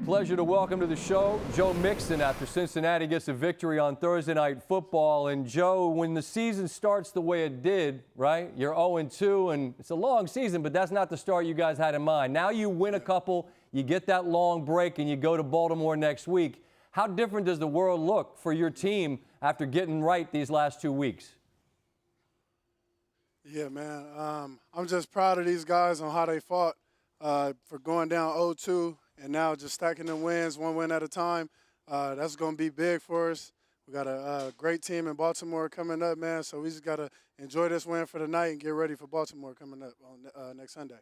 Pleasure to welcome to the show Joe Mixon after Cincinnati gets a victory on Thursday Night Football. And Joe, when the season starts the way it did, right, you're 0-2, and it's a long season, but that's not the start you guys had in mind. Now you win a couple, you get that long break, and you go to Baltimore next week. How different does the world look for your team after getting right these last 2 weeks? Yeah, man. I'm just proud of these guys on how they fought for going down 0-2 and now just stacking the wins one win at a time. That's going to be big for us. We got a great team in Baltimore coming up, man, so we just got to enjoy this win for the night and get ready for Baltimore coming up on next Sunday.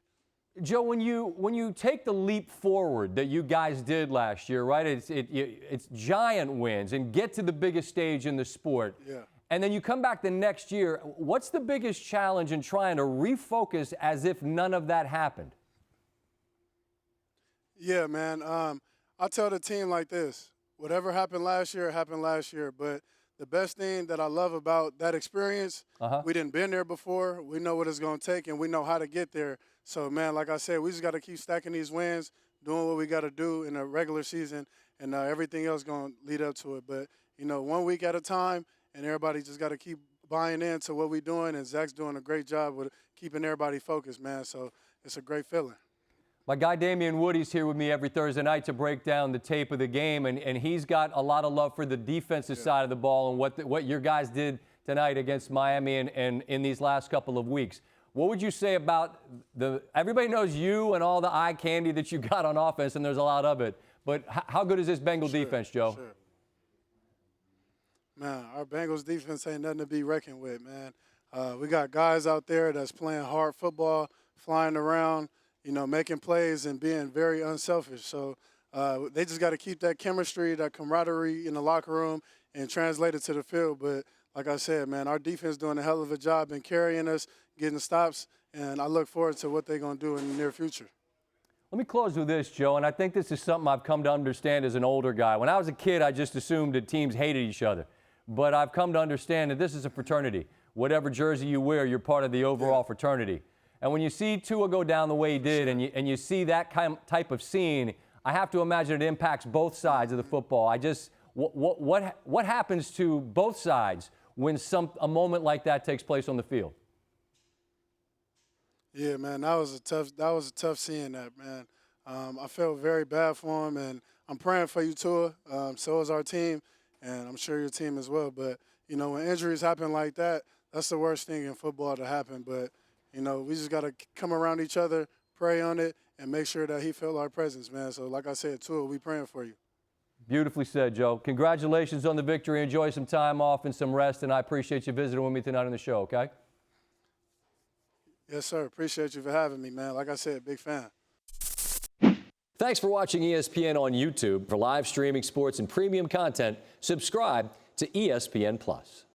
Joe, when you take the leap forward that you guys did last year, right? It's giant wins and get to the biggest stage in the sport. Yeah. And then you come back the next year. What's the biggest challenge in trying to refocus as if none of that happened? Yeah, man. I tell the team like this: whatever happened last year, happened last year. But the best thing that I love about that experience, we didn't been there before. We know what it's going to take, and we know how to get there. So, man, like I said, we just got to keep stacking these wins, doing what we got to do in the regular season, and everything else going to lead up to it. But, 1 week at a time, and everybody just got to keep buying into what we're doing, and Zach's doing a great job with keeping everybody focused, man. So it's a great feeling. My guy Damian Woody's here with me every Thursday night to break down the tape of the game, and he's got a lot of love for the defensive side of the ball and what your guys did tonight against Miami and in these last couple of weeks. What would you say about everybody knows you and all the eye candy that you got on offense, and there's a lot of it, but how good is this Bengal defense, Joe? Sure. Man, our Bengals defense ain't nothing to be reckoned with, man. We got guys out there that's playing hard football, flying around, making plays and being very unselfish. So they just got to keep that chemistry, that camaraderie in the locker room and translate it to the field. But like I said, man, our defense doing a hell of a job in carrying us, getting stops, and I look forward to what they're going to do in the near future. Let me close with this, Joe, and I think this is something I've come to understand as an older guy. When I was a kid, I just assumed that teams hated each other. But I've come to understand that this is a fraternity. Whatever jersey you wear, you're part of the overall fraternity. And when you see Tua go down the way he did, and you see that type of scene, I have to imagine it impacts both sides of the football. What happens to both sides when a moment like that takes place on the field? Yeah, man, that was a tough seeing that, man. I felt very bad for him, and I'm praying for you, Tua. So is our team, and I'm sure your team as well. But when injuries happen like that, that's the worst thing in football to happen. But we just got to come around each other, pray on it, and make sure that he felt our presence, man. So, like I said, Tua, we praying for you. Beautifully said, Joe. Congratulations on the victory. Enjoy some time off and some rest, and I appreciate you visiting with me tonight on the show, okay? Yes, sir. Appreciate you for having me, man. Like I said, big fan. Thanks for watching ESPN on YouTube. For live streaming sports and premium content, subscribe to ESPN+.